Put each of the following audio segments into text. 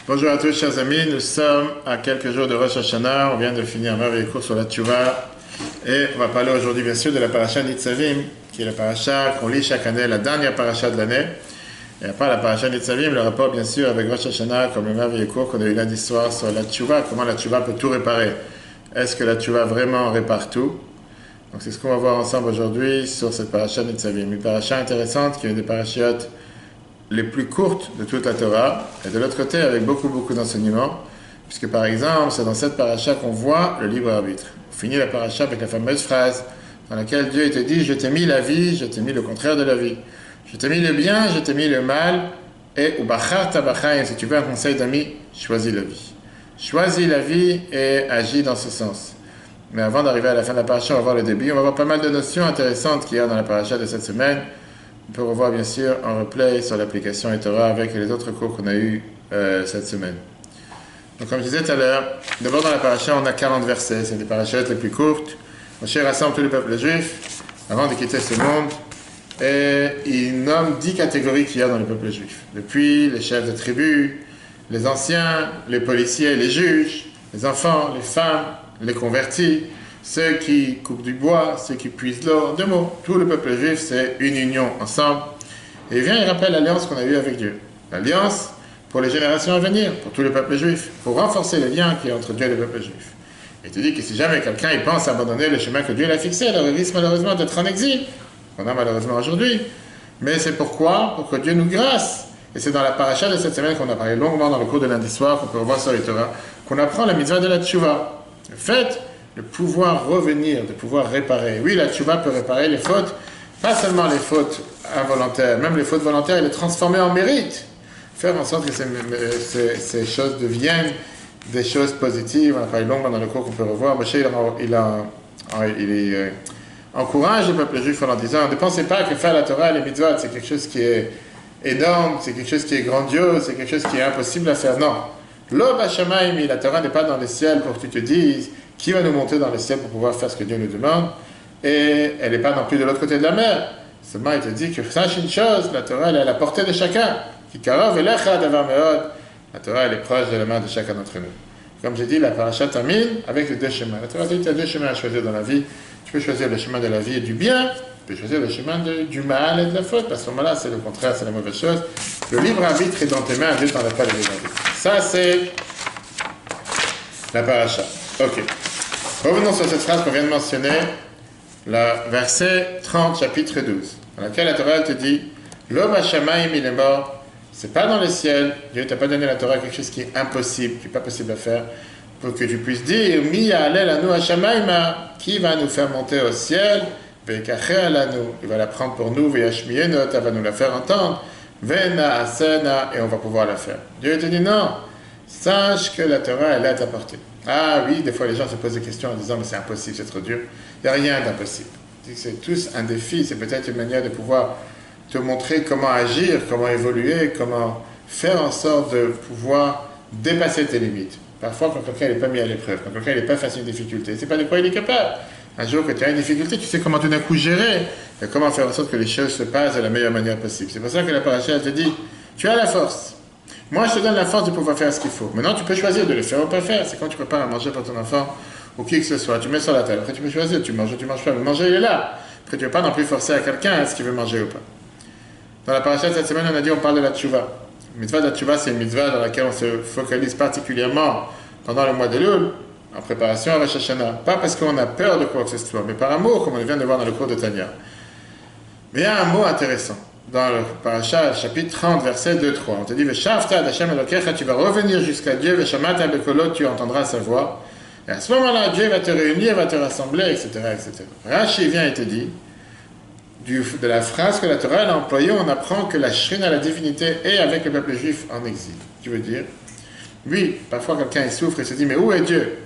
Bonjour à tous, chers amis. Nous sommes à quelques jours de Rosh Hashanah. On vient de finir un merveilleux cours sur la Tchouva. Et on va parler aujourd'hui, bien sûr, de la paracha Nitzavim, qui est la paracha qu'on lit chaque année, la dernière paracha de l'année. Et après la paracha Nitzavim, le rapport, bien sûr, avec Rosh Hashanah, comme le merveilleux cours qu'on a eu lundi soir sur la Tchouva, comment la Tchouva peut tout réparer. Est-ce que la Tchouva vraiment répare tout? Donc c'est ce qu'on va voir ensemble aujourd'hui sur cette paracha Nitzavim. Une paracha intéressante qui est une des parachiotes les plus courtes de toute la Torah, et de l'autre côté avec beaucoup d'enseignements, puisque par exemple, c'est dans cette paracha qu'on voit le libre arbitre. On finit la paracha avec la fameuse phrase dans laquelle Dieu te dit « Je t'ai mis la vie, je t'ai mis le contraire de la vie. Je t'ai mis le bien, je t'ai mis le mal, et ou bachar tabachayim, si tu veux un conseil d'ami, choisis la vie. Choisis la vie et agis dans ce sens. » Mais avant d'arriver à la fin de la paracha, on va voir le début. On va voir pas mal de notions intéressantes qu'il y a dans la paracha de cette semaine. On peut revoir bien sûr en replay sur l'application eTorah avec les autres cours qu'on a eu cette semaine. Donc comme je disais tout à l'heure, d'abord dans la paracha on a 40 versets, c'est des parachettes les plus courtes. Moshe rassemble tout le peuple juif avant de quitter ce monde et il nomme 10 catégories qu'il y a dans le peuple juif. Depuis les chefs de tribus, les anciens, les policiers, les juges, les enfants, les femmes, les convertis, ceux qui coupent du bois, ceux qui puisent l'eau, en deux mots, tout le peuple juif, c'est une union ensemble. Et il vient et rappelle l'alliance qu'on a eue avec Dieu. L'alliance pour les générations à venir, pour tout le peuple juif, pour renforcer le lien qui est entre Dieu et le peuple juif. Et il te dit que si jamais quelqu'un il pense abandonner le chemin que Dieu l'a fixé, alors il risque malheureusement d'être en exil, qu'on a malheureusement aujourd'hui. Mais c'est pourquoi? Pour que Dieu nous grâce. Et c'est dans la paracha de cette semaine qu'on a parlé longuement dans le cours de lundi soir, qu'on peut revoir sur les Torah, qu'on apprend la mitzvah de la tchouva. Le fait de pouvoir revenir, de pouvoir réparer. Oui, la tchouva peut réparer les fautes, pas seulement les fautes involontaires, même les fautes volontaires, et les transformer en mérite. Faire en sorte que ces choses deviennent des choses positives. On a parlé longuement dans le cours qu'on peut revoir. Moshe, il encourage le peuple juif en leur disant, ne pensez pas que faire la Torah et les mitzvot, c'est quelque chose qui est énorme, c'est quelque chose qui est grandiose, c'est quelque chose qui est impossible à faire. Non. L'Ob Hashamayim, la Torah n'est pas dans les ciels pour que tu te dises qui va nous monter dans les ciels pour pouvoir faire ce que Dieu nous demande, et elle n'est pas non plus de l'autre côté de la mer. Seulement, il te dit que sache une chose, la Torah elle est à la portée de chacun. La Torah elle est proche de la main de chacun d'entre nous. Comme j'ai dit, la paracha termine avec les deux chemins. La Torah dit qu'il y a deux chemins à choisir dans la vie. Tu peux choisir le chemin de la vie et du bien, tu peux choisir le chemin du mal et de la faute. À ce moment-là, c'est le contraire, c'est la mauvaise chose. Le libre arbitre est dans tes mains, Dieu t'en a pas le libre arbitre. Ça, c'est la paracha. Ok. Revenons sur cette phrase qu'on vient de mentionner, la verset 30, chapitre 12, dans laquelle la Torah te dit « L'homme Hashamayim, il est mort, c'est pas dans le ciel, Dieu t'a pas donné la Torah quelque chose qui est impossible, qui n'est pas possible à faire, pour que tu puisses dire « Mi ya'alel anu Hashamayim, qui va nous faire monter au ciel, ve'ikacher alanu, il va la prendre pour nous, ve'yashmiyenu, il va nous la faire entendre, ve'na asena, et on va pouvoir la faire. » Dieu te dit « Non, sache que la Torah, elle est à ta portée. » Ah oui, des fois les gens se posent des questions en disant « mais c'est impossible, c'est trop dur ». Il n'y a rien d'impossible. C'est tous un défi, c'est peut-être une manière de pouvoir te montrer comment agir, comment évoluer, comment faire en sorte de pouvoir dépasser tes limites. Parfois, quand quelqu'un n'est pas mis à l'épreuve, quand quelqu'un n'est pas face à une difficulté, c'est pas de quoi il est capable. Un jour que tu as une difficulté, tu sais comment tout d'un coup gérer et comment faire en sorte que les choses se passent de la meilleure manière possible. C'est pour ça que la paracha te dit « tu as la force ». Moi, je te donne la force de pouvoir faire ce qu'il faut. Maintenant, tu peux choisir de le faire ou pas faire. C'est quand tu prépares à manger pour ton enfant ou qui que ce soit. Tu mets sur la table. Après, tu peux choisir. Tu manges ou tu manges pas. Mais manger, il est là. Après, tu ne vas pas non plus forcer à quelqu'un à ce qu'il veut manger ou pas. Dans la paracha de cette semaine, on a dit on parle de la tchouva. La mitzvah de la tchouva, c'est une mitzvah dans laquelle on se focalise particulièrement pendant le mois de Elul, en préparation à Rosh Hashanah. Pas parce qu'on a peur de quoi que ce soit, mais par amour, comme on vient de voir dans le cours de Tanya. Mais il y a un mot intéressant. Dans le paracha, chapitre 30, verset 2-3, on te dit Veshavta d'Hashem Elokecha, tu vas revenir jusqu'à Dieu, Veshamata Bekolot, tu entendras sa voix. Et à ce moment-là, Dieu va te réunir, va te rassembler, etc. etc. Rashi vient et te dit, de la phrase que la Torah a employée, on apprend que la shrina, la divinité, est avec le peuple juif en exil. Tu veux dire oui, parfois quelqu'un il souffre et se dit mais où est Dieu?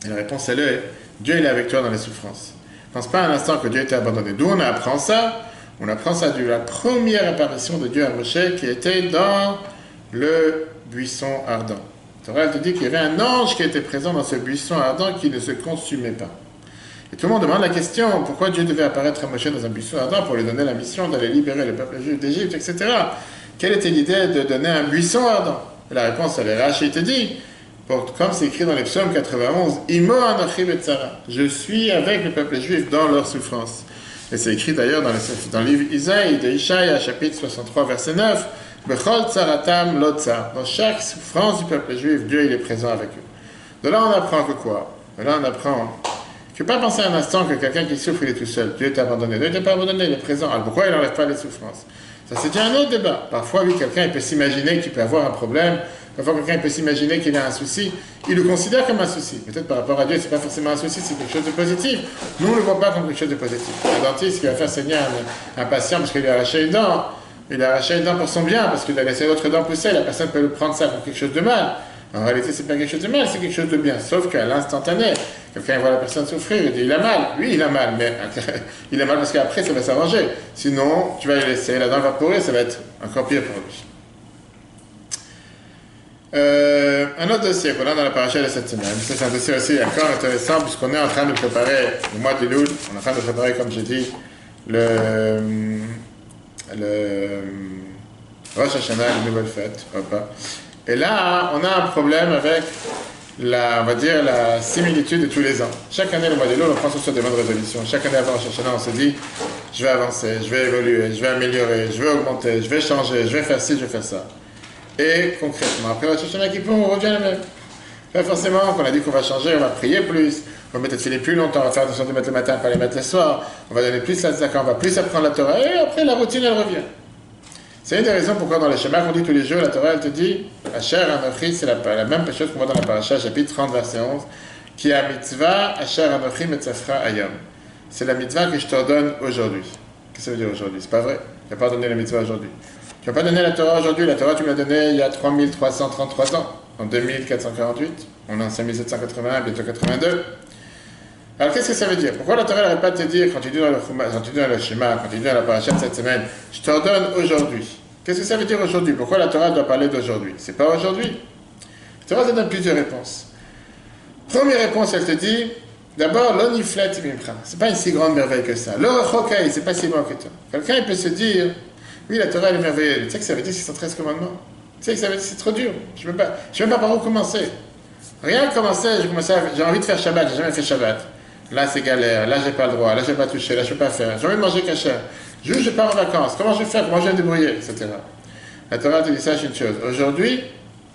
Et la réponse elle est Dieu il est avec toi dans les souffrances. Ne pense pas un instant que Dieu t'a abandonné. D'où on apprend ça? On apprend ça de la première apparition de Dieu à Moshe qui était dans le buisson ardent. La Torah te dit qu'il y avait un ange qui était présent dans ce buisson ardent qui ne se consumait pas. Et tout le monde demande la question, pourquoi Dieu devait apparaître à Moshe dans un buisson ardent pour lui donner la mission d'aller libérer le peuple juif d'Égypte, etc. Quelle était l'idée de donner un buisson ardent? Et la réponse, elle est Rashi te dit, comme c'est écrit dans les psaumes 91, Imo Anochi Betzara, je suis avec le peuple juif dans leur souffrance. Et c'est écrit d'ailleurs dans le livre Isaïe de Ishaïa, chapitre 63, verset 9, Bechol Tzaratam Lotza, dans chaque souffrance du peuple juif, Dieu il est présent avec eux. De là on apprend que quoi? De là on apprend que pas penser un instant que quelqu'un qui souffre il est tout seul. Dieu t'a abandonné. Dieu t'a pas abandonné, il est présent. Alors pourquoi il n'enlève pas les souffrances? Ça c'est déjà un autre débat. Parfois oui, quelqu'un il peut s'imaginer qu'il peut avoir un problème. Parfois quelqu'un il peut s'imaginer qu'il a un souci. Il le considère comme un souci. Peut-être par rapport à Dieu, c'est pas forcément un souci, c'est quelque chose de positif. Nous on ne le voit pas comme quelque chose de positif. Le dentiste qui va faire saigner un patient parce qu'il lui a arraché une dent, il a arraché une dent pour son bien, parce qu'il a laissé l'autre dent pousser, la personne peut le prendre ça comme quelque chose de mal. En réalité, c'est pas quelque chose de mal, c'est quelque chose de bien. Sauf qu'à l'instantané, quelqu'un voit la personne souffrir, il dit il a mal. Oui, il a mal, mais il a mal parce qu'après, ça va s'arranger. Sinon, tu vas le laisser, la dent va pourrir, ça va être encore pire pour lui. Un autre dossier qu'on a dans la paracha de cette semaine, ça c'est un dossier aussi encore intéressant, puisqu'on est en train de préparer le mois de Elul, on est en train de préparer, comme j'ai dit, le Rosh Hashanah, une nouvelle fête. Et là, on a un problème avec on va dire, la similitude de tous les ans. Chaque année, le mois d'Elul, on prend sur des bonnes résolutions. Chaque année avant Rosh Hashanah, on se dit, je vais avancer, je vais évoluer, je vais améliorer, je vais augmenter, je vais changer, je vais faire ci, je vais faire ça. Et concrètement, après Rosh Hashanah Kippour, on revient à la même. Pas forcément qu'on a dit qu'on va changer, on va prier plus, on va mettre les plus longtemps, on va faire attention de mettre le matin, pas les mettre le soir, on va donner plus la tzaka, on va plus apprendre la Torah, et après la routine elle revient. C'est une des raisons pourquoi dans les schémas qu'on dit tous les jours, la Torah elle te dit, Asher Anochi, c'est la même chose qu'on voit dans la paracha, chapitre 30, verset 11, qui a mitzvah, Asher Anochi Metzafra Ayam. C'est la mitzvah que je t'ordonne aujourd'hui. Qu'est-ce que ça veut dire aujourd'hui? C'est pas vrai. Tu n'as pas donné la mitzvah aujourd'hui. Tu n'as pas donné la Torah aujourd'hui. La Torah, tu me l'as donnée il y a 3333 ans, en 2448. On est en 5781, bientôt 82. Alors qu'est-ce que ça veut dire? Pourquoi la Torah n'arrête pas de te dire, quand tu dis dans le schéma, quand tu dis dans la paracha de cette semaine, je t'ordonne aujourd'hui? Qu'est-ce que ça veut dire aujourd'hui? Pourquoi la Torah doit parler d'aujourd'hui? C'est pas aujourd'hui. La Torah te donne plusieurs réponses. Première réponse, elle te dit, d'abord, l'oniflet mimcha. C'est pas une si grande merveille que ça. Le rechokai, c'est pas si bon que toi. Quelqu'un, il peut se dire, oui, la Torah, elle est merveilleuse. Tu sais que ça veut dire 613 commandements. Tu sais que ça veut dire c'est trop dur. Je ne sais même pas par où commencer. Rien commencer, j'ai envie de faire Shabbat, j'ai jamais fait Shabbat. Là, c'est galère, là, j'ai pas le droit, là, j'ai pas touché, là, je peux pas faire. J'ai envie de manger kasher. Juste, je pars en vacances. Comment je vais faire? Comment je vais me débrouiller? Etc. La Torah te dit ça, c'est une chose. Aujourd'hui,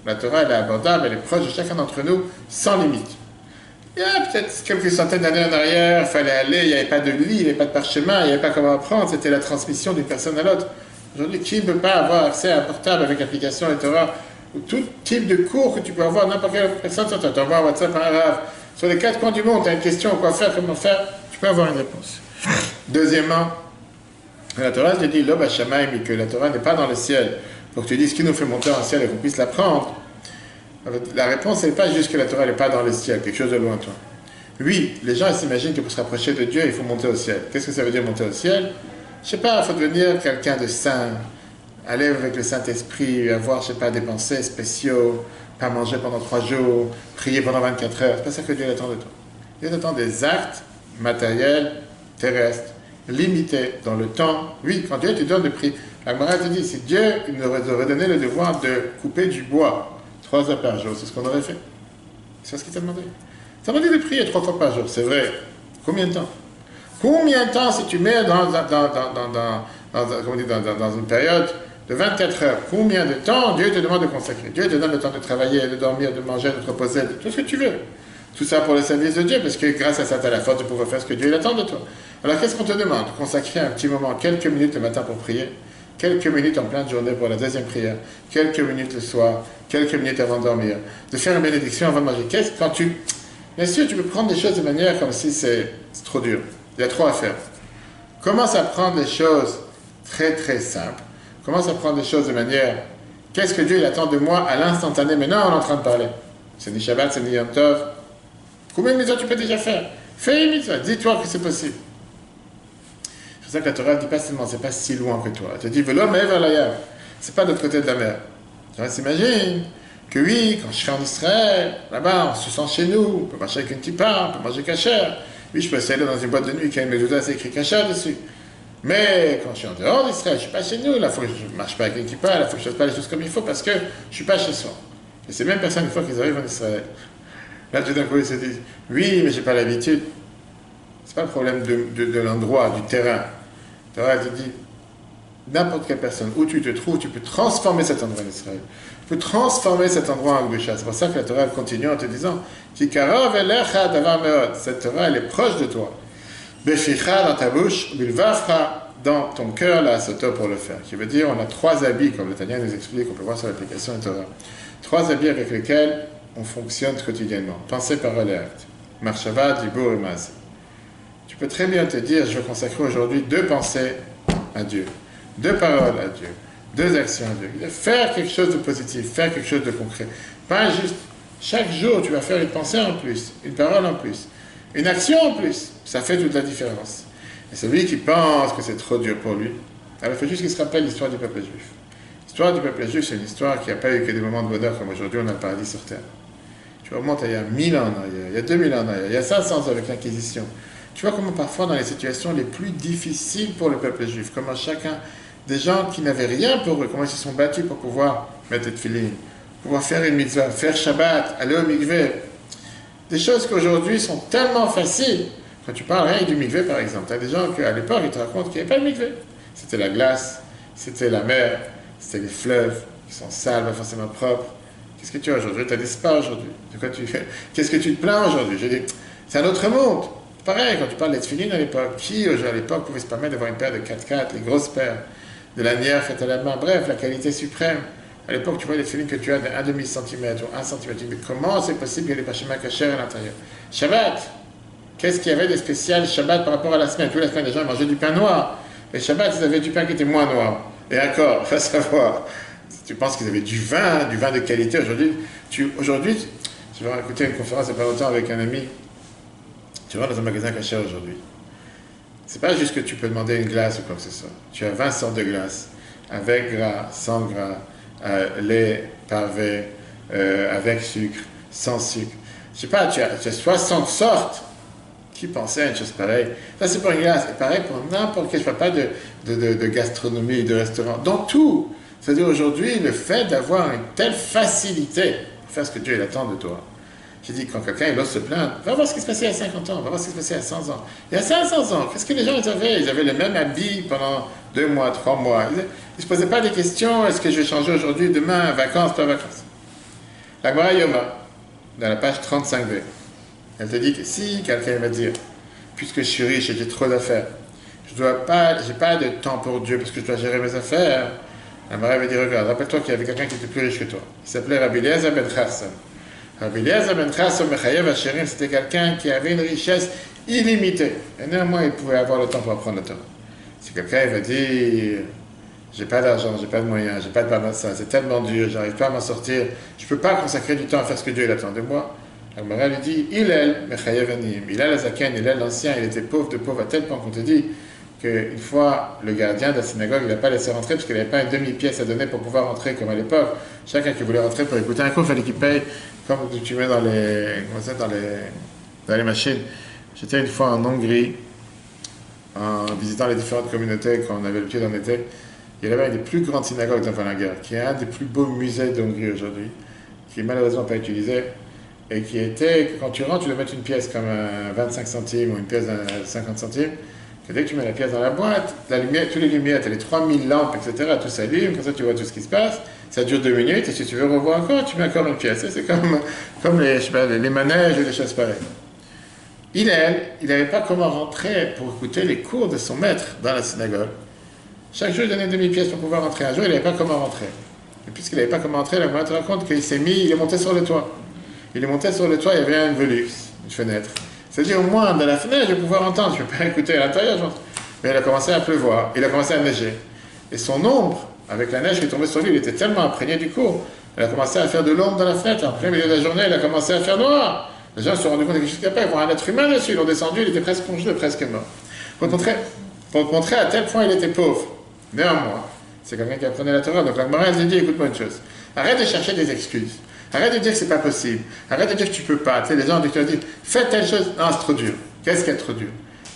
la Torah, elle est abordable, elle est proche de chacun d'entre nous, sans limite. Il y a peut-être quelques centaines d'années en arrière, il fallait aller, il n'y avait pas de lit, il n'y avait pas de parchemin, il n'y avait pas comment apprendre, c'était la transmission d'une personne à l'autre. Aujourd'hui, qui ne peut pas avoir accès à un portable avec l'application de Torah, ou tout type de cours que tu peux avoir, n'importe quelle personne, tu envoies un WhatsApp, un arabe, sur les quatre coins du monde, tu as une question, quoi faire, comment faire, tu peux avoir une réponse. Deuxièmement, la Torah te dit, l'Ob Hashamaim, que la Torah n'est pas dans le ciel, pour que tu dises ce qui nous fait monter en ciel et qu'on puisse l'apprendre. La réponse n'est pas juste que la Torah n'est pas dans le ciel, quelque chose de lointain. Oui, les gens s'imaginent que pour se rapprocher de Dieu, il faut monter au ciel. Qu'est-ce que ça veut dire monter au ciel? Je sais pas, il faut devenir quelqu'un de saint, aller avec le Saint-Esprit, avoir, je sais pas, des pensées spéciaux, pas manger pendant 3 jours, prier pendant 24 heures. C'est pas ça que Dieu attend de toi. Dieu attend des actes matériels, terrestres, limités dans le temps. Oui, quand Dieu te donne de prier, la Gemara te dit, si Dieu nous aurait donné le devoir de couper du bois 3 heures par jour, c'est ce qu'on aurait fait. C'est ce qu'il t'a demandé. Il t'a demandé de prier 3 fois par jour, c'est vrai. Combien de temps? Combien de temps si tu mets dans une période de 24 heures, combien de temps Dieu te demande de consacrer? Dieu te donne le temps de travailler, de dormir, de manger, de te reposer, de tout ce que tu veux. Tout ça pour le service de Dieu, parce que grâce à ça, tu as la force de pouvoir faire ce que Dieu attend de toi. Alors qu'est-ce qu'on te demande? De consacrer un petit moment, quelques minutes le matin pour prier, quelques minutes en pleine journée pour la deuxième prière, quelques minutes le soir, quelques minutes avant de dormir, de faire une bénédiction avant de manger. Bien sûr, tu peux prendre des choses de manière comme si c'est trop dur. Il y a trop à faire. Commence à prendre les choses très très simples. Commence à prendre les choses de manière, qu'est-ce que Dieu il attend de moi à l'instantané? Maintenant, on est en train de parler. C'est ni Shabbat, c'est ni Yom Tov. Combien de mitzvot tu peux déjà faire? Fais une mitzvah, dis-toi que c'est possible. C'est pour ça que la Torah ne dit pas seulement, c'est pas si loin que toi. Elle te dit, Velo me'ever layam. C'est pas de l'autre côté de la mer. On s'imagine que oui, quand je serai en Israël, là-bas, on se sent chez nous, on peut marcher avec une kippa, on peut manger kasher. Oui, je peux essayer dans une boîte de nuit qui a une mezouza, c'est écrit kasher dessus. Mais quand je suis en dehors d'Israël, je ne suis pas chez nous, là, il faut que je ne marche pas avec l'équipage, là, il faut que je ne fasse pas les choses comme il faut parce que je ne suis pas chez soi. Et ces mêmes personnes, une fois qu'ils arrivent en Israël, là, tout d'un coup, ils se disent, oui, mais je n'ai pas l'habitude. Ce n'est pas le problème de l'endroit, du terrain. Tu te dit, n'importe quelle personne, où tu te trouves, tu peux transformer cet endroit en Israël. Tu peux transformer cet endroit en Gdusha. C'est pour ça que la Torah continue en te disant, Kikarov elecha davar meod. Cette Torah, elle est proche de toi. Beficha dans ta bouche, bilvafra dans ton cœur, la soto pour le faire. Qui veut dire, on a 3 habits, comme le Tanya nous explique, on peut voir sur l'application de Torah. 3 habits avec lesquels on fonctionne quotidiennement. Pensée, parole et acte. Marshava, dibur et maase. Tu peux très bien te dire, je vais consacrer aujourd'hui 2 pensées à Dieu, 2 paroles à Dieu, 2 actions à Dieu. Faire quelque chose de positif, faire quelque chose de concret. Pas juste, chaque jour, tu vas faire une pensée en plus, une parole en plus, une action en plus. Ça fait toute la différence. Et celui qui pense que c'est trop dur pour lui, alors il faut juste qu'il se rappelle l'histoire du peuple juif. L'histoire du peuple juif, c'est une histoire qui n'a pas eu que des moments de bonheur comme aujourd'hui, on a le paradis sur terre. Tu remontes il y a 1000 ans en arrière, il y a 2000 ans en arrière, il y a 500 ans avec l'Inquisition. Tu vois comment parfois dans les situations les plus difficiles pour le peuple juif, comment chacun, des gens qui n'avaient rien pour eux, comment ils se sont battus pour pouvoir mettre des tefillin, pouvoir faire une mitzvah, faire Shabbat, aller au mikveh. Des choses qui aujourd'hui sont tellement faciles. Quand tu parles rien du mikveh par exemple, tu as des gens qui à l'époque ils te racontent qu'il n'y avait pas de mikveh. C'était la glace, c'était la mer, c'était les fleuves qui sont sales, pas forcément propres. Qu'est-ce que tu as aujourd'hui? Tu as des spas aujourd'hui. Qu'est-ce que tu te plains aujourd'hui? Je dis, c'est un autre monde. Pareil, quand tu parles des tefillin à l'époque, qui à l'époque pouvait se permettre d'avoir une paire de 4x4, les grosses paires, de lanières faites à la main, bref, la qualité suprême. À l'époque, tu vois les tefillin que tu as de 1/2 centimètre ou 1 centimètre. Mais comment c'est possible qu'il y ait des pachema cachers à l'intérieur? Shabbat, qu'est-ce qu'il y avait de spécial Shabbat par rapport à la semaine? Toute la semaine, les gens mangeaient du pain noir. Et Shabbat, ils avaient du pain qui était moins noir. Et encore, faut savoir. Tu penses qu'ils avaient du vin de qualité. Aujourd'hui, je vais écouter une conférence il n'y a pas longtemps avec un ami. Tu vas dans un magasin caché aujourd'hui. C'est pas juste que tu peux demander une glace ou quoi que ce soit. Tu as 20 sortes de glaces, avec gras, sans gras, lait, pavé, avec sucre, sans sucre. Je sais pas, tu as 60 sortes. Qui pensait à une chose pareille? Ça, c'est pour une glace. Et pareil pour n'importe quel. Je ne parle pas de gastronomie, de restaurant. Dans tout. C'est-à-dire aujourd'hui, le fait d'avoir une telle facilité pour faire ce que Dieu attend de toi. J'ai dit, quand quelqu'un il ose se plaindre, va voir ce qui se passait il y a 50 ans, va voir ce qui se passait il y a 100 ans. Il y a 500 ans, qu'est-ce que les gens avaient? Ils avaient le même habit pendant 2 mois, 3 mois. Ils ne se posaient pas des questions, est-ce que je vais changer aujourd'hui, demain, vacances, pas vacances. La Gemara Yoma, dans la page 35b, elle te dit que si quelqu'un va dire, puisque je suis riche et j'ai trop d'affaires, j'ai pas de temps pour Dieu parce que je dois gérer mes affaires, la Gemara va dire, regarde, rappelle-toi qu'il y avait quelqu'un qui était plus riche que toi. Il s'appelait Rabbi Eliezer ben Chassan. Rabbi Eliezer ben Chassan Mechayev Asherim, c'était quelqu'un qui avait une richesse illimitée. Et néanmoins, il pouvait avoir le temps pour apprendre la Torah. Si quelqu'un va dire, j'ai pas d'argent, j'ai pas de moyens, j'ai pas de parnassa, c'est tellement dur, j'arrive pas à m'en sortir, je peux pas consacrer du temps à faire ce que Dieu attend de moi. La Gemara lui dit, Hillel Mechayev Aniyim. Hillel Azaken, Hillel l'ancien, il était pauvre de pauvre à tel point qu'on te dit qu'une fois, le gardien de la synagogue, il n'a pas laissé rentrer parce qu'il n'avait pas une demi-pièce à donner pour pouvoir rentrer comme à l'époque. Chacun qui voulait rentrer pour écouter un cours, il fallait qu'il paye comme tu mets dans les machines. J'étais une fois en Hongrie, en visitant les différentes communautés quand on avait le pied dans l'été. Il y avait une des plus grandes synagogues d'avant la guerre, qui est un des plus beaux musées d'Hongrie aujourd'hui, qui est malheureusement pas utilisé, et qui était, quand tu rentres, tu dois mettre une pièce comme 25 centimes ou une pièce de 50 centimes, que dès que tu mets la pièce dans la boîte, la lumière, toutes les lumières, tu as les 3000 lampes, etc., tout s'allume, comme ça tu vois tout ce qui se passe, ça dure 2 minutes, et si tu veux revoir encore, tu mets encore une pièce. C'est comme les manèges ou les choses pareilles. Il n'avait pas comment rentrer pour écouter les cours de son maître dans la synagogue. Chaque jour, il donnait une demi-pièce pour pouvoir rentrer. Un jour, il n'avait pas comment rentrer. Et puisqu'il n'avait pas comment rentrer, la Gemara te raconte qu'il il est monté sur le toit. Il est monté sur le toit, il y avait un velux, une fenêtre. C'est-à-dire, au moins, dans la fenêtre, je vais pouvoir entendre. Je ne peux pas écouter à l'intérieur. Mais il a commencé à pleuvoir, il a commencé à neiger. Et son ombre, avec la neige qui est tombée sur lui, il était tellement imprégné du cours. Il a commencé à faire de l'ombre dans la fenêtre. En plein milieu de la journée, il a commencé à faire noir. Les gens se sont rendus compte de quelque chose qu'il n'y a pas. Ils voient un être humain dessus. Ils l'ont descendu, il était presque congelé, presque mort. Pour te montrer à tel point il était pauvre. Néanmoins, c'est quelqu'un qui apprenait la Torah. Donc la Gemara, elle dit, écoute-moi une chose. Arrête de chercher des excuses. Arrête de dire que c'est pas possible. Arrête de dire que tu peux pas. Tu sais, les gens qui te disent, fais telle chose. Non, c'est trop dur. Qu'est-ce qui est trop dur?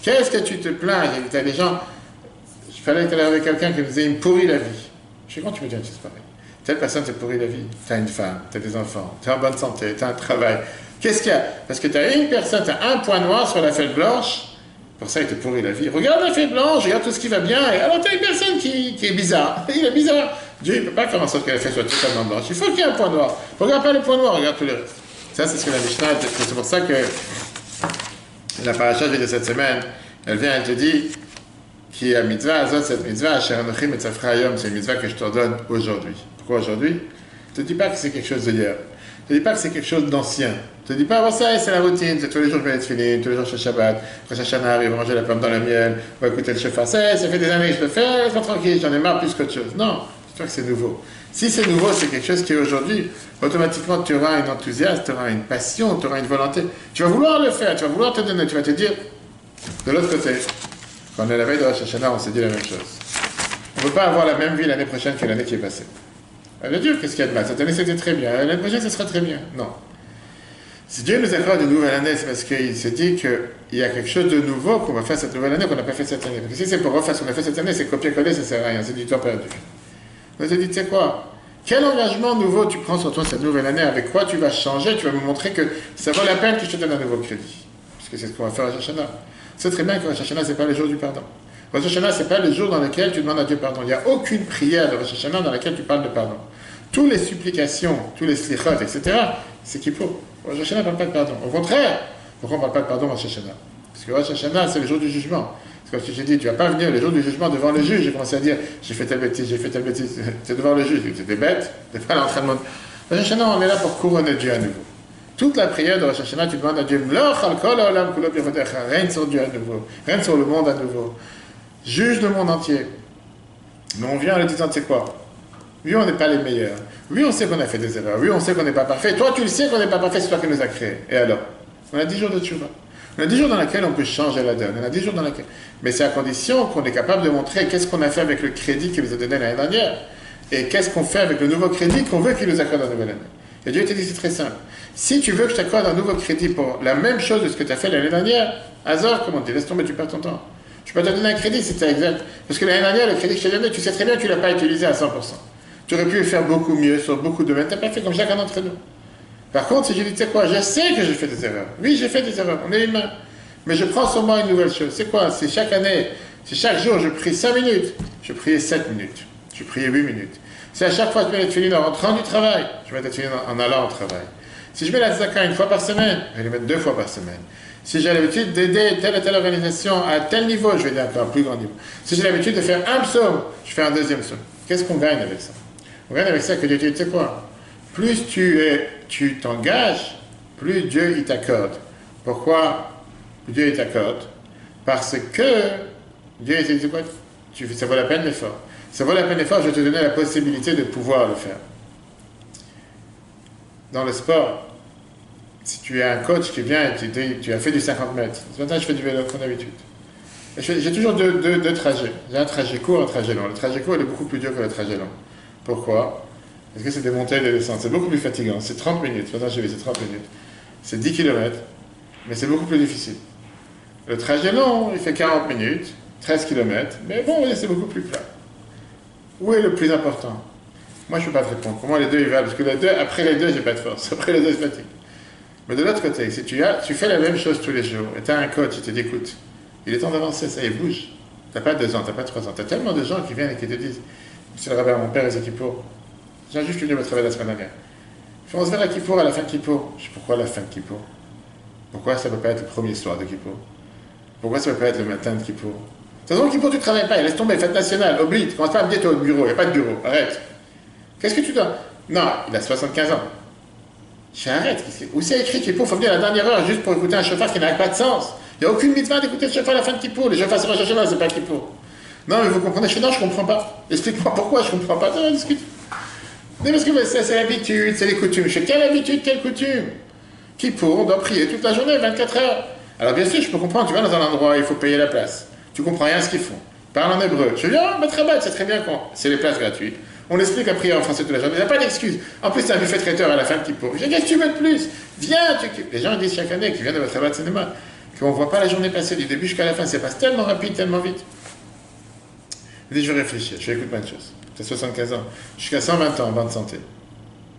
Qu'est-ce que tu te plains? Tu as des gens, Je parlais tout à l'heure avec quelqu'un qui me disait, il me pourrit la vie. Je sais quand tu me dis une chose pareille. Telle personne te pourrit la vie. Tu as une femme, tu as des enfants, tu es en bonne santé, tu as un travail. Qu'est-ce qu'il y a? Parce que tu as une personne, tu as un point noir sur la feuille blanche, pour ça il te pourrit la vie. Regarde la feuille blanche, regarde tout ce qui va bien, et alors tu as une personne qui est bizarre. Il est bizarre. Dieu ne peut pas faire en sorte que la feuille soit totalement blanche. Il faut qu'il y ait un point noir. Regarde pas le point noir, regarde tout le reste. Ça, c'est ce que la Mishnah, c'est pour ça que la paracha de cette semaine, elle vient, elle te dit, qui est mitzvah, azot, cette mitzvah, c'est une mitzvah que je t'ordonne aujourd'hui. Pourquoi aujourd'hui? Je ne te dis pas que c'est quelque chose d'hier. Je ne te dis pas que c'est quelque chose d'ancien. Je ne te dis pas, bon, ça, c'est la routine, c'est tous les jours je vais être fini, tous les jours je fais Shabbat, Rosh Hashanah arrive, manger la pomme dans le miel, on va écouter le chauffard, ça fait des années que je le fais, laisse-moi tranquille, j'en ai marre plus qu'autre chose. Non, dis-toi que c'est nouveau. Si c'est nouveau, c'est quelque chose qui est aujourd'hui, automatiquement tu auras un enthousiasme, tu auras une passion, tu auras une volonté. Tu vas vouloir le faire, tu vas vouloir te donner, tu vas te dire, de l'autre côté, quand on est à la veille de Rosh Hashanah, on s'est dit la même chose. On ne peut pas avoir la même vie l'année prochaine que l'année qui est passée. Elle Dieu, qu'est-ce qu'il y a de mal? Cette année c'était très bien, l'année prochaine ce sera très bien. Non. Si Dieu nous accorde une nouvelle année, c'est parce qu'il s'est dit qu'il y a quelque chose de nouveau qu'on va faire cette nouvelle année qu'on n'a pas fait cette année. Parce que si c'est pour refaire ce qu'on a fait cette année, c'est copier-coller, ça ne sert à rien, c'est du temps perdu. On s'est dit, tu sais quoi? Quel engagement nouveau tu prends sur toi cette nouvelle année? Avec quoi tu vas changer? Tu vas me montrer que ça vaut la peine que je te donne un nouveau crédit. Parce que c'est ce qu'on va faire à Rosh Hashanah. C'est très bien que Rosh Hashanah, ce n'est pas le jour du pardon. Rosh Hashanah, ce n'est pas le jour dans lequel tu demandes à Dieu pardon. Il n'y a aucune prière de Rosh Hashanah dans laquelle tu parles de pardon. Toutes les supplications, tous les slichot, etc., c'est Kippour. Rosh Hashanah ne parle pas de pardon. Au contraire, pourquoi on ne parle pas de pardon Rosh Hashanah? Parce que Rosh Hashanah, c'est le jour du jugement. Parce que comme je t'ai dit, tu ne vas pas venir le jour du jugement devant le juge et commencer à dire j'ai fait telle bêtise, j'ai fait telle bêtise. Tu es devant le juge, tu es bête, tu n'es pas en train de monter. Rosh Hashanah, on est là pour couronner Dieu à nouveau. Toute la prière de Rosh Hashanah, tu demandes à Dieu règne sur Dieu à nouveau, règne sur le monde à nouveau. Juge le monde entier. Mais on vient en le disant, tu sais quoi? Oui, on n'est pas les meilleurs. Oui, on sait qu'on a fait des erreurs. Oui, on sait qu'on n'est pas parfait. Toi, tu le sais qu'on n'est pas parfait, c'est toi qui nous as créés. Et alors? On a 10 jours de tchouva. On a 10 jours dans lesquels on peut changer la donne. On a 10 jours dans lesquels. Mais c'est à condition qu'on est capable de montrer qu'est-ce qu'on a fait avec le crédit qu'il nous a donné l'année dernière. Et qu'est-ce qu'on fait avec le nouveau crédit qu'on veut qu'il nous accorde la nouvelle année. Et Dieu te dit, c'est très simple. Si tu veux que je t'accorde un nouveau crédit pour la même chose de ce que tu as fait l'année dernière, hasard, comment on dit, laisse tomber, tu perds ton temps. Je peux te donner un crédit si c'est exact. Parce que l'année dernière, le crédit que je t'ai donné, tu sais très bien que tu ne l'as pas utilisé à 100%. Tu aurais pu faire beaucoup mieux sur beaucoup de domaines. Tu n'as pas fait comme chacun d'entre nous. Par contre, si je dis, tu sais quoi, je sais que j'ai fait des erreurs. Oui, j'ai fait des erreurs. On est humain. Mais je prends sur moi une nouvelle chose. C'est quoi? C'est chaque année, si chaque jour je prie 5 minutes, je priais 7 minutes. Je priais 8 minutes. Si à chaque fois je mets la tefilin en rentrant du travail, je mets la tefilin en allant au travail. Si je mets la tzaka une fois par semaine, je vais les mettre 2 fois par semaine. Si j'ai l'habitude d'aider telle et telle organisation à tel niveau, je vais aider à un plus grand niveau. Si j'ai l'habitude de faire un psaume, je fais un deuxième psaume. Qu'est-ce qu'on gagne avec ça? On gagne avec ça que Dieu te dit, tu sais quoi? Plus tu t'engages, plus Dieu il t'accorde. Pourquoi Dieu il t'accorde? Parce que Dieu il te dit quoi? Ça vaut la peine l'effort. Ça vaut la peine l'effort, je vais te donner la possibilité de pouvoir le faire. Dans le sport, si tu as un coach qui vient et tu as fait du 50 mètres, ce matin je fais du vélo comme d'habitude. J'ai toujours deux trajets. J'ai un trajet court et un trajet long. Le trajet court il est beaucoup plus dur que le trajet long. Pourquoi? Parce que c'est des montées et des descentes. C'est beaucoup plus fatigant. C'est 30 minutes. Maintenant j'ai vu, c'est 30 minutes. C'est 10 km, mais c'est beaucoup plus difficile. Le trajet long, il fait 40 minutes, 13 km, mais bon, c'est beaucoup plus plat. Où est le plus important? Moi, je ne peux pas te répondre. Pour moi, les deux, ils valent. Parce que après les deux, j'ai pas de force. Après les deux, je fatigue. Mais de l'autre côté, si tu fais la même chose tous les jours, et tu as un coach, il te dit, écoute, il est temps d'avancer, ça y est, bouge. Tu n'as pas 2 ans, tu n'as pas 3 ans. Tu as tellement de gens qui viennent et qui te disent, monsieur le rabbin, mon père est Kippour. J'ai juste venu me travailler la semaine dernière. On se verra à Kippour, à la fin de Kippour. Je dis, pourquoi la fin de Kippour? Pourquoi ça ne peut pas être le premier soir de Kippour? Pourquoi ça ne peut pas être le matin de Kippour? De toute façon, Kippour, tu ne travailles pas, laisse tomber, fête nationale, oublie, tu commences pas à me dire, tu es au bureau, il n'y a pas de bureau, arrête. Qu'est-ce que tu dois? Non, il a 75 ans. Je fais arrête, où c'est écrit Kippour, il faut venir à la dernière heure juste pour écouter un chauffard qui n'a pas de sens. Il n'y a aucune mitzvah d'écouter le chauffard à la fin de Kippour, les chauffeurs sur Rosh Hashanah, c'est pas Kippour. Non, mais vous comprenez, je fais non, je ne comprends pas. Explique-moi pourquoi je ne comprends pas, on discute. Mais parce que c'est l'habitude, c'est les coutumes. Je fais quelle habitude, quelle coutume? Kippour, on doit prier toute la journée, 24 heures. Alors bien sûr, je peux comprendre, tu vas dans un endroit, il faut payer la place. Tu comprends rien à ce qu'ils font. Parle en hébreu. Je dis, oh, très bête, c'est très bien quand c'est les places gratuites. On explique à prier en français toute la journée. Il n'y a pas d'excuse. En plus, c'est un buffet traiteur à la fin de Kippour. Je dis, qu'est-ce que tu veux de plus? Viens. Les gens disent chaque année, qui viennent de votre travail de cinéma, qu'on ne voit pas la journée passer du début jusqu'à la fin. Ça passe tellement rapide, tellement vite. Il dit, je vais réfléchir, je vais écouter plein de choses. Tu as 75 ans, jusqu'à 120 ans en bonne santé.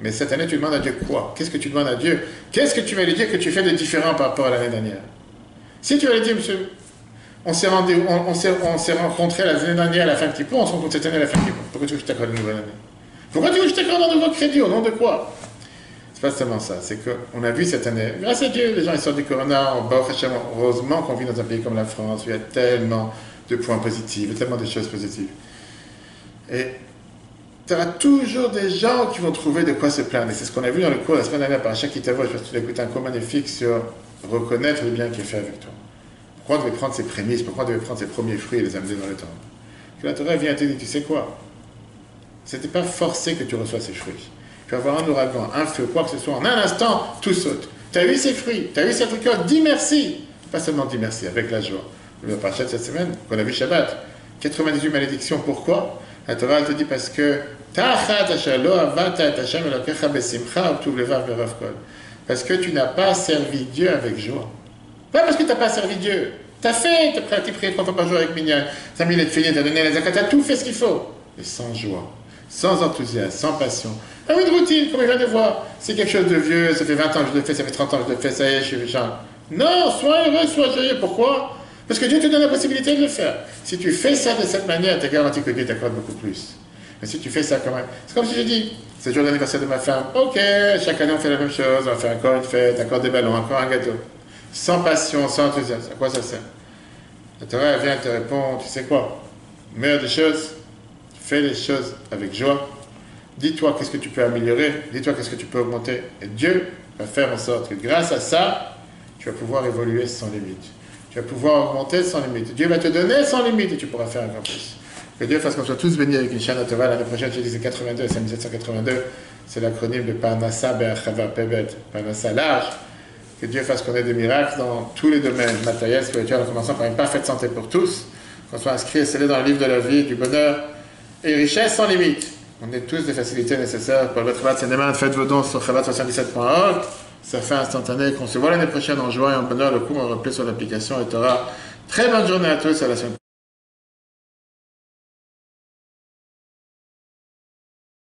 Mais cette année, tu demandes à Dieu quoi? Qu'est-ce que tu demandes à Dieu? Qu'est-ce que tu vas lui dire que tu fais de différent par rapport à l'année dernière? Si tu vas lui dire, monsieur, on s'est rencontrés l'année dernière à la fin de Kippour, on se rencontre cette année à la fin de Kippour. Pourquoi tu veux que je t'accorde une nouvelle année? Pourquoi tu veux que je t'accorde un nouveau crédit? Au nom de quoi? C'est pas seulement ça, c'est qu'on a vu cette année, grâce à Dieu, les gens ils sortent du corona, heureusement qu'on vit dans un pays comme la France, où il y a tellement de points positifs, tellement de choses positives. Et tu auras toujours des gens qui vont trouver de quoi se plaindre. Et c'est ce qu'on a vu dans le cours la semaine dernière par chaque Kitavo. Je pense que tu as écouté un cours magnifique sur reconnaître le bien qui est fait avec toi. Pourquoi on devait prendre ses prémices? Pourquoi on devait prendre ses premiers fruits et les amener dans le temple? Que la Torah vient te dire, tu sais quoi? C'était pas forcé que tu reçois ces fruits. Tu vas avoir un ouragan, un feu, quoi que ce soit, en un instant, tout saute. Tu as eu ces fruits, tu as eu cette récolte, dis merci. Pas seulement dis merci, avec la joie. Le parachat de cette semaine, qu'on a vu Shabbat, 98 malédictions, pourquoi? La Torah elle te dit parce que parce que tu n'as pas servi Dieu avec joie. Pas parce que tu n'as pas servi Dieu. Tu as fait, tu as prié 3 fois par jour avec Minyan, tu as mis les filets, tu as donné les zakat, tu as tout fait ce qu'il faut. Mais sans joie, sans enthousiasme, sans passion. Ah oui, de routine, comme je viens de voir. C'est quelque chose de vieux, ça fait 20 ans que je le fais, ça fait 30 ans que je le fais, ça y est, je suis genre. Non, sois heureux, sois joyeux. Pourquoi? Parce que Dieu te donne la possibilité de le faire. Si tu fais ça de cette manière, tu es garanti que Dieu t'accorde beaucoup plus. Mais si tu fais ça quand même, c'est comme si je dis, c'est le jour d'anniversaire de ma femme, ok, chaque année on fait la même chose, on va faire encore une fête, encore des ballons, encore un gâteau. Sans passion, sans enthousiasme, à quoi ça sert? La Torah vient te répondre, tu sais quoi? Meilleure des choses, fais les choses avec joie. Dis-toi qu'est-ce que tu peux améliorer, dis-toi qu'est-ce que tu peux augmenter. Et Dieu va faire en sorte que grâce à ça, tu vas pouvoir évoluer sans limite. Tu vas pouvoir augmenter sans limite. Dieu va te donner sans limite et tu pourras faire encore plus. Que Dieu fasse qu'on soit tous bénis avec une Shana Tova. L'année prochaine, je disais 82, c'est 1782. C'est l'acronyme de Parnassa Be'achava Pebet, Parnassa large. Que Dieu fasse qu'on ait des miracles dans tous les domaines matériels, spirituels, en commençant par une parfaite santé pour tous. Qu'on soit inscrit et scellé dans le livre de la vie, du bonheur et richesse sans limite. On ait tous les facilités nécessaires pour le Chabad Sénéman. Faites vos dons sur Chabad77.org. Ça fait instantané. Qu'on se voit l'année prochaine en joie et en bonheur. Le coup, on replace sur l'application et tu auras très bonne journée à tous. À la semaine prochaine.